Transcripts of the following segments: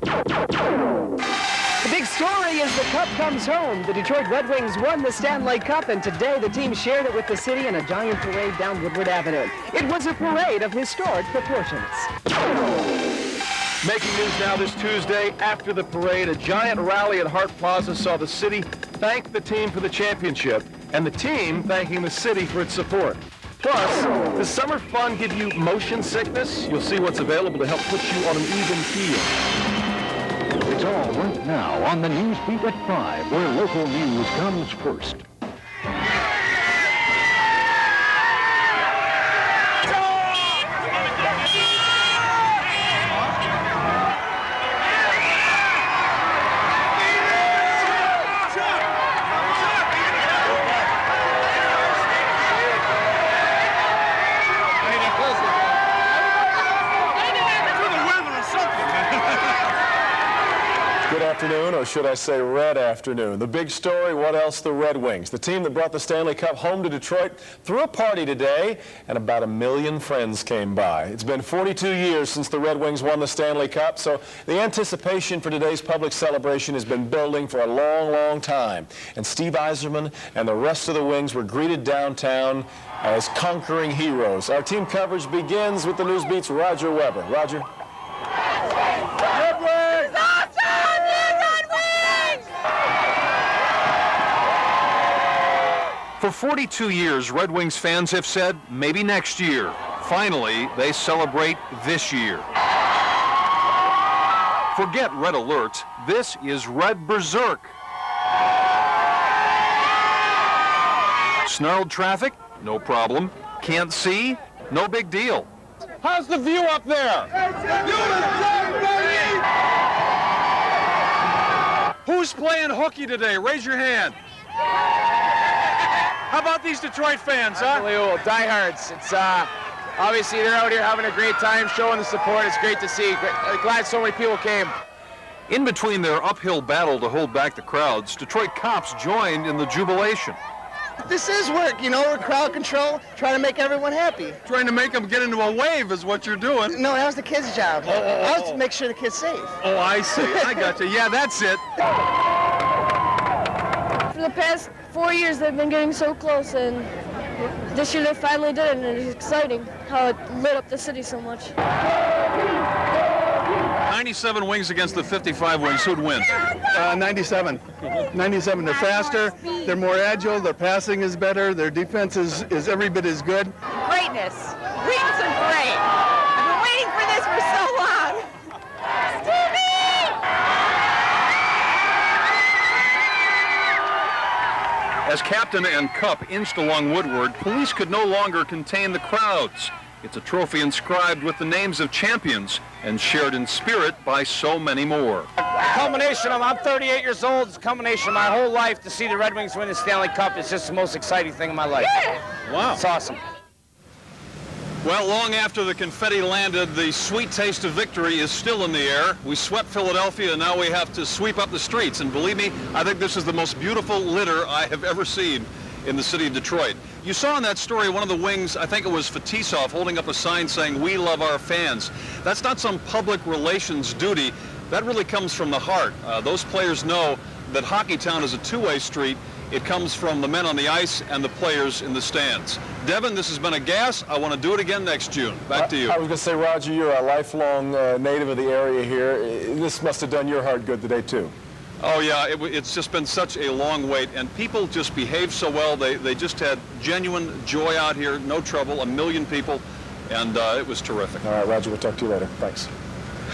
The big story is the Cup comes home. The Detroit Red Wings won the Stanley Cup, and today the team shared it with the city in a giant parade down Woodward Avenue. It was a parade of historic proportions. Making news now this Tuesday, after the parade, a giant rally at Hart Plaza saw the city thank the team for the championship, and the team thanking the city for its support. Plus, does summer fun give you motion sickness? You'll see what's available to help put you on an even keel. It's all right now on the Newsbeat at 5, where local news comes first. Good afternoon, or should I say red afternoon. The big story, what else? The Red Wings. The team that brought the Stanley Cup home to Detroit threw a party today, and about 1 million friends came by. It's been 42 years since the Red Wings won the Stanley Cup, so the anticipation for today's public celebration has been building for a long, long time. And Steve Yzerman and the rest of the Wings were greeted downtown as conquering heroes. Our team coverage begins with the Newsbeat's Roger Weber. Roger. Red Wings! For 42 years, Red Wings fans have said, maybe next year. Finally, they celebrate this year. Forget Red Alert. This is Red Berserk. Snarled traffic? No problem. Can't see? No big deal. How's the view up there? Who's playing hooky today? Raise your hand. How about these Detroit fans, huh? Unbelievable, diehards. It's obviously they're out here having a great time, showing the support. It's great to see. Glad so many people came. In between their uphill battle to hold back the crowds, Detroit cops joined in the jubilation. This is work, you know, we're crowd control, trying to make everyone happy. Trying to make them get into a wave is what you're doing. No, that was the kids' job. I was to make sure the kids safe. Oh, I see. I got you. Yeah, that's it. For the past 4 years, they've been getting so close, and this year they finally did it, and it's exciting how it lit up the city so much. 97 Wings against the 55 Wings. Who'd win? 97. 97. They're faster, they're more agile, their passing is better, their defense is every bit as good. Greatness. Wings are great. I've been waiting for this for so long. As captain and cup inched along Woodward, police could no longer contain the crowds. It's a trophy inscribed with the names of champions and shared in spirit by so many more. Culmination of, I'm 38 years old. It's a culmination of my whole life to see the Red Wings win the Stanley Cup. It's just the most exciting thing in my life. Yeah. Wow. It's awesome. Well, long after the confetti landed, the sweet taste of victory is still in the air. We swept Philadelphia, and now we have to sweep up the streets. And believe me, I think this is the most beautiful litter I have ever seen in the city of Detroit. You saw in that story one of the Wings, I think it was Fetisov, holding up a sign saying, "We love our fans." That's not some public relations duty. That really comes from the heart. Those players know that Hockeytown is a two-way street. It comes from the men on the ice and the players in the stands. Devin, this has been a gas. I want to do it again next June. Back to you. I was going to say, Roger, you're a lifelong native of the area here. This must have done your heart good today, too. Oh, yeah, it's just been such a long wait, and people just behaved so well. They just had genuine joy out here, no trouble, 1 million people, and it was terrific. All right, Roger, we'll talk to you later. Thanks.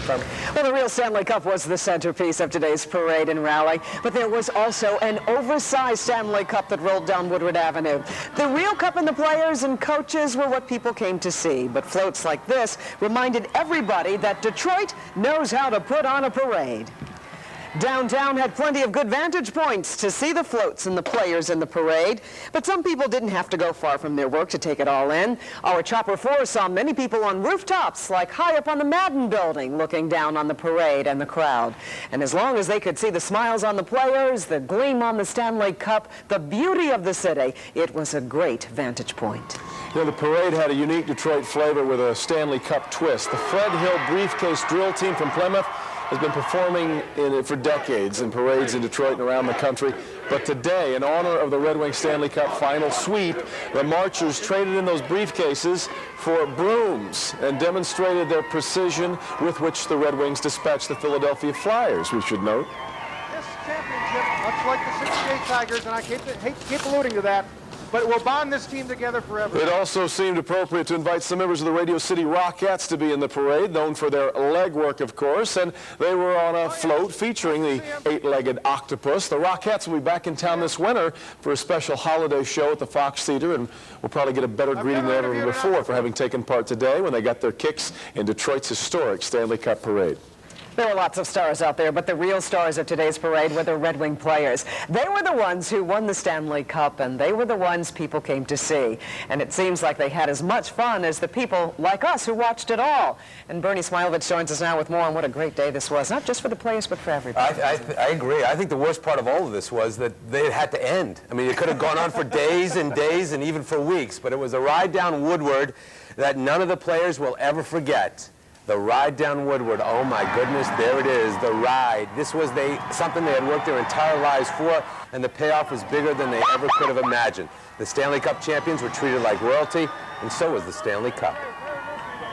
Carmen. Well, the real Stanley Cup was the centerpiece of today's parade and rally, but there was also an oversized Stanley Cup that rolled down Woodward Avenue. The real cup and the players and coaches were what people came to see, but floats like this reminded everybody that Detroit knows how to put on a parade. Downtown had plenty of good vantage points to see the floats and the players in the parade, but some people didn't have to go far from their work to take it all in. Our Chopper 4 saw many people on rooftops, like high up on the Madden building, looking down on the parade and the crowd. And as long as they could see the smiles on the players, the gleam on the Stanley Cup, the beauty of the city, it was a great vantage point. You know, the parade had a unique Detroit flavor with a Stanley Cup twist. The Fred Hill briefcase drill team from Plymouth has been performing in it for decades in parades in Detroit and around the country. But today, in honor of the Red Wings Stanley Cup final sweep, the marchers traded in those briefcases for brooms and demonstrated their precision with which the Red Wings dispatched the Philadelphia Flyers, we should note. This championship, much like the 68 Tigers, and I hate to keep alluding to that, but it will bond this team together forever. It also seemed appropriate to invite some members of the Radio City Rockettes to be in the parade, known for their leg work, of course, and they were on a float featuring the eight-legged octopus. The Rockettes will be back in town this winter for a special holiday show at the Fox Theater, and we'll probably get a better greeting than ever before for having taken part today when they got their kicks in Detroit's historic Stanley Cup parade. There were lots of stars out there, but the real stars of today's parade were the Red Wing players. They were the ones who won the Stanley Cup, and they were the ones people came to see. And it seems like they had as much fun as the people like us who watched it all. And Bernie Smilovich joins us now with more on what a great day this was, not just for the players, but for everybody. I agree. I think the worst part of all of this was that they had to end. I mean, it could have gone on for days and days and even for weeks, but it was a ride down Woodward that none of the players will ever forget. The ride down Woodward, oh my goodness, there it is, the ride. This was something they had worked their entire lives for, and the payoff was bigger than they ever could have imagined. The Stanley Cup champions were treated like royalty, and so was the Stanley Cup.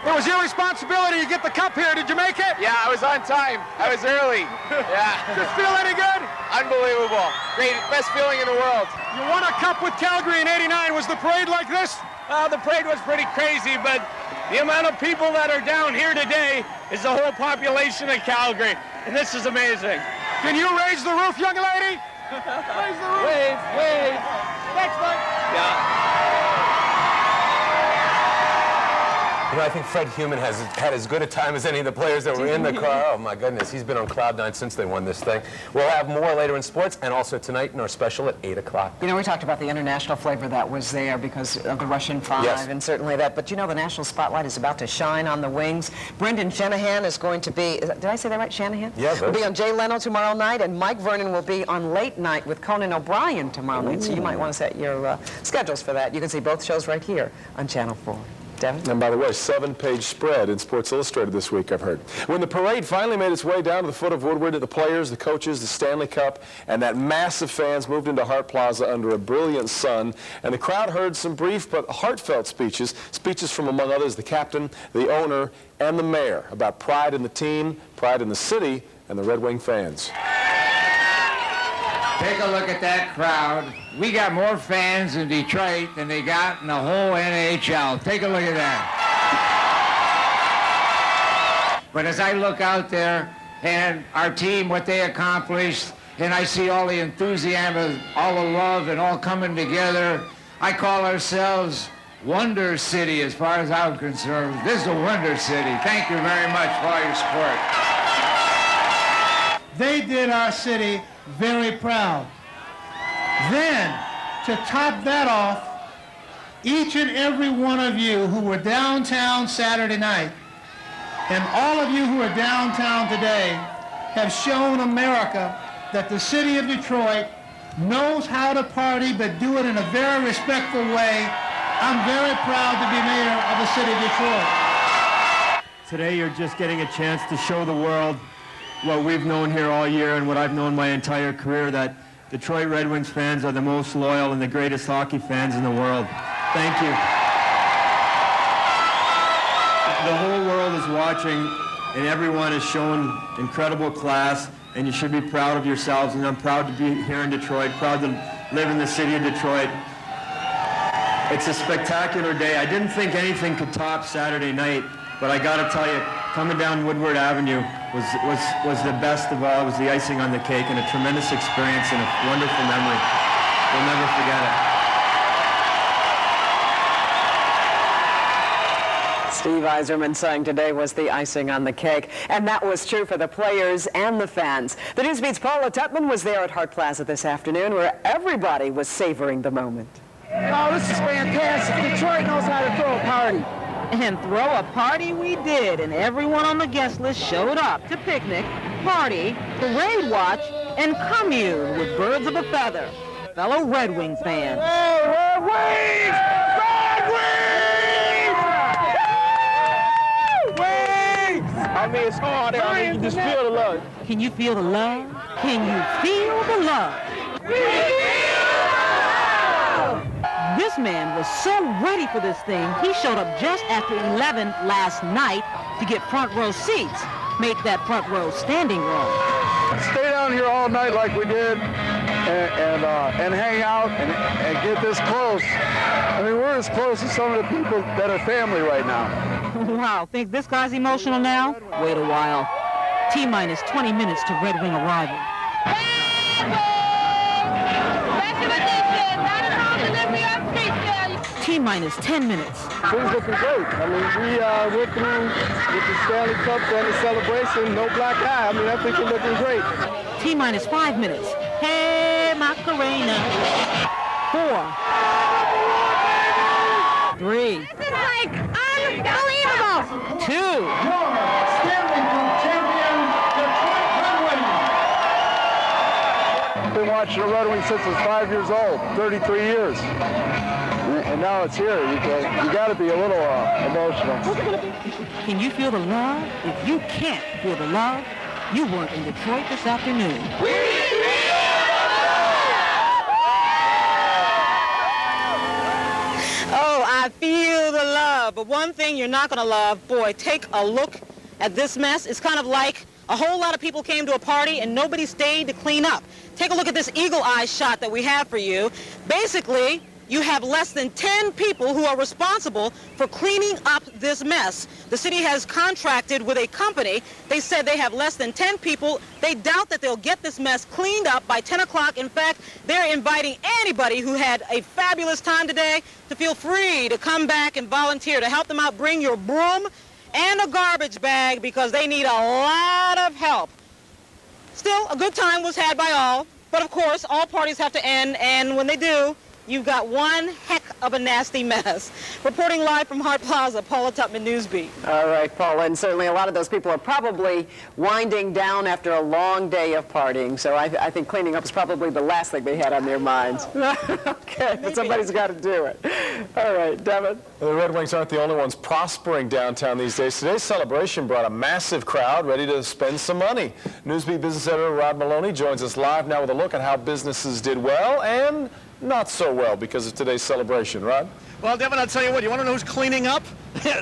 It was your responsibility to get the cup here. Did you make it? Yeah, I was on time. I was early. Yeah. Did it feel any good? Unbelievable. Great, best feeling in the world. You won a cup with Calgary in '89. Was the parade like this? The parade was pretty crazy, but the amount of people that are down here today is the whole population of Calgary, and this is amazing. Can you raise the roof, young lady? Raise the roof. Wave, wave. Thanks, Mike. Yeah. You know, I think Fred Heumann has had as good a time as any of the players that were in the car. Oh, my goodness. He's been on cloud nine since they won this thing. We'll have more later in sports and also tonight in our special at 8 o'clock. You know, we talked about the international flavor that was there because of the Russian Five, yes, and certainly that. But you know, the national spotlight is about to shine on the Wings. Brendan Shanahan is going to be, did I say that right, Shanahan? Yeah, will be on Jay Leno tomorrow night, and Mike Vernon will be on Late Night with Conan O'Brien tomorrow night. So you might want to set your schedules for that. You can see both shows right here on Channel 4. Devin? And by the way, 7-page spread in Sports Illustrated this week, I've heard. When the parade finally made its way down to the foot of Woodward, the players, the coaches, the Stanley Cup, and that mass of fans moved into Hart Plaza under a brilliant sun, and the crowd heard some brief but heartfelt speeches from, among others, the captain, the owner, and the mayor about pride in the team, pride in the city, and the Red Wing fans. Take a look at that crowd. We got more fans in Detroit than they got in the whole NHL. Take a look at that. But as I look out there and our team, what they accomplished, and I see all the enthusiasm, all the love, and all coming together, I call ourselves Wonder City as far as I'm concerned. This is a Wonder City. Thank you very much for all your support. They did our city very proud. Then, to top that off, each and every one of you who were downtown Saturday night, and all of you who are downtown today, have shown America that the city of Detroit knows how to party, but do it in a very respectful way. I'm very proud to be mayor of the city of Detroit. Today, you're just getting a chance to show the world what we've known here all year and what I've known my entire career, that Detroit Red Wings fans are the most loyal and the greatest hockey fans in the world. Thank you. The whole world is watching, and everyone has shown incredible class, and you should be proud of yourselves, and I'm proud to be here in Detroit, proud to live in the city of Detroit. It's a spectacular day. I didn't think anything could top Saturday night, but I got to tell you, coming down Woodward Avenue was the best of all. It was the icing on the cake and a tremendous experience and a wonderful memory. We'll never forget it. Steve Yzerman saying today was the icing on the cake, and that was true for the players and the fans. The Newsbeat's Paula Tutman was there at Hart Plaza this afternoon, where everybody was savoring the moment. Oh, this is fantastic. Detroit knows how to throw a party. And throw a party we did, and everyone on the guest list showed up to picnic, party, parade watch, and commune with birds of a feather. Fellow Red Wing fans. Hey, Red Wings! Red Wings! Wings! I mean, it's hard out there. You can just feel the love. Can you feel the love? Can you feel the love? This man was so ready for this thing, he showed up just after 11 last night to get front row seats. Make that front row standing room. Stay down here all night like we did and hang out and get this close. I mean, we're as close as some of the people that are family right now. Wow, think this guy's emotional now? Wait a while. T-minus 20 minutes to Red Wing arrival. T-minus 10 minutes. Things looking great. I mean, we went through with the Stanley Cup and the celebration, no black eye. I mean, I think we're looking great. T-minus 5 minutes. Hey, Macarena. 4. 3. This is like unbelievable. 2. Stanley Cup champion, Detroit Red Wings. I've been watching the Red Wings since I was 5 years old, 33 years. And now it's here. You got to be a little emotional. Can you feel the love? If you can't feel the love, you weren't in Detroit this afternoon. Oh, I feel the love. But one thing you're not going to love, boy, take a look at this mess. It's kind of like a whole lot of people came to a party and nobody stayed to clean up. Take a look at this eagle eye shot that we have for you. Basically, you have less than 10 people who are responsible for cleaning up this mess. The city has contracted with a company. They said they have less than 10 people. They doubt that they'll get this mess cleaned up by 10 o'clock. In fact, they're inviting anybody who had a fabulous time today to feel free to come back and volunteer to help them out. Bring your broom and a garbage bag because they need a lot of help. Still, a good time was had by all. But of course, all parties have to end, and when they do, you've got one heck of a nasty mess. Reporting live from Hart Plaza, Paula Tutman, Newsbeat. All right, Paula, and certainly a lot of those people are probably winding down after a long day of partying, so I think cleaning up is probably the last thing they had on their minds. Okay, but somebody's got to do it. All right, Devin. The Red Wings aren't the only ones prospering downtown these days. Today's celebration brought a massive crowd ready to spend some money. Newsbeat business editor Rod Meloni joins us live now with a look at how businesses did well and not so well because of today's celebration. Rod? Well, Devin, I'll tell you what, you want to know who's cleaning up?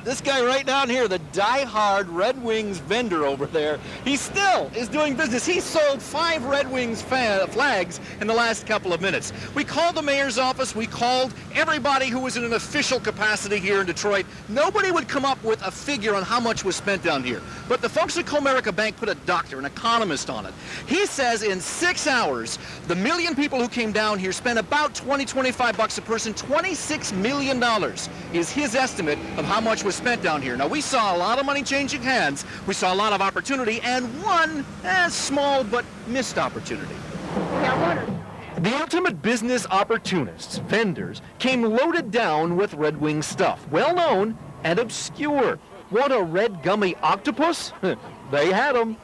This guy right down here, the die-hard Red Wings vendor over there, he still is doing business. He sold 5 Red Wings flags in the last couple of minutes. We called the mayor's office. We called everybody who was in an official capacity here in Detroit. Nobody would come up with a figure on how much was spent down here. But the folks at Comerica Bank put a doctor, an economist on it. He says in 6 hours, the million people who came down here spent about $20-25 a person. $26 million is his estimate of how much was spent down here. Now, we saw a lot of money changing hands. We saw a lot of opportunity and one small but missed opportunity. The ultimate business opportunists, vendors, came loaded down with Red Wing stuff, well known and obscure. Want a red gummy octopus? They had them.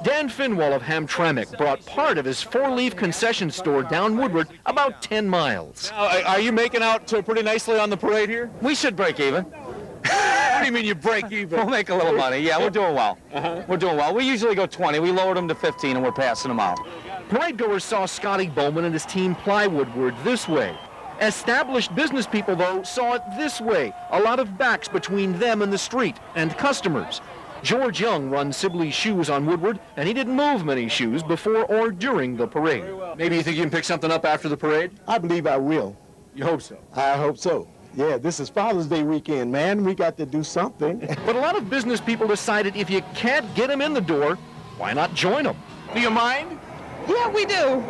Dan Finwall of Hamtramck brought part of his 4-leaf concession store down Woodward about 10 miles. Are you making out pretty nicely on the parade here? We should break even. What do you mean you break even? We'll make a little money. Yeah, we're doing well. We're doing well. We usually go 20. We lowered them to 15 and we're passing them out. Parade goers saw Scotty Bowman and his team ply Woodward this way. Established business people, though, saw it this way. A lot of backs between them and the street and customers. George Young runs Sibley's Shoes on Woodward, and he didn't move many shoes before or during the parade. Maybe you think you can pick something up after the parade? I believe I will. You hope so? I hope so. Yeah, this is Father's Day weekend, man. We got to do something. But a lot of business people decided if you can't get them in the door, why not join them? Do you mind? Yeah, we do.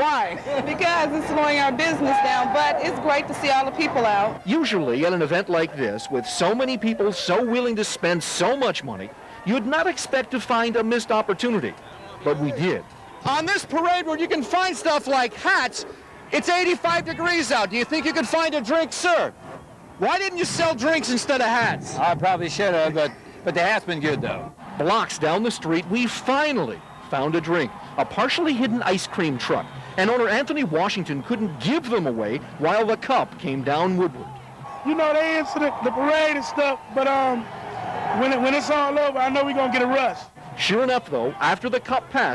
Why? Because it's slowing our business down, but it's great to see all the people out. Usually at an event like this, with so many people so willing to spend so much money, you'd not expect to find a missed opportunity. But we did. On this parade where you can find stuff like hats, it's 85 degrees out. Do you think you could find a drink, sir? Why didn't you sell drinks instead of hats? I probably should have, but the hat's been good, though. Blocks down the street, we finally found a drink. A partially hidden ice cream truck. And owner Anthony Washington couldn't give them away while the cup came down Woodward. You know, they into the parade and stuff, but when it's all over, I know we're going to get a rush. Sure enough, though, after the cup passed,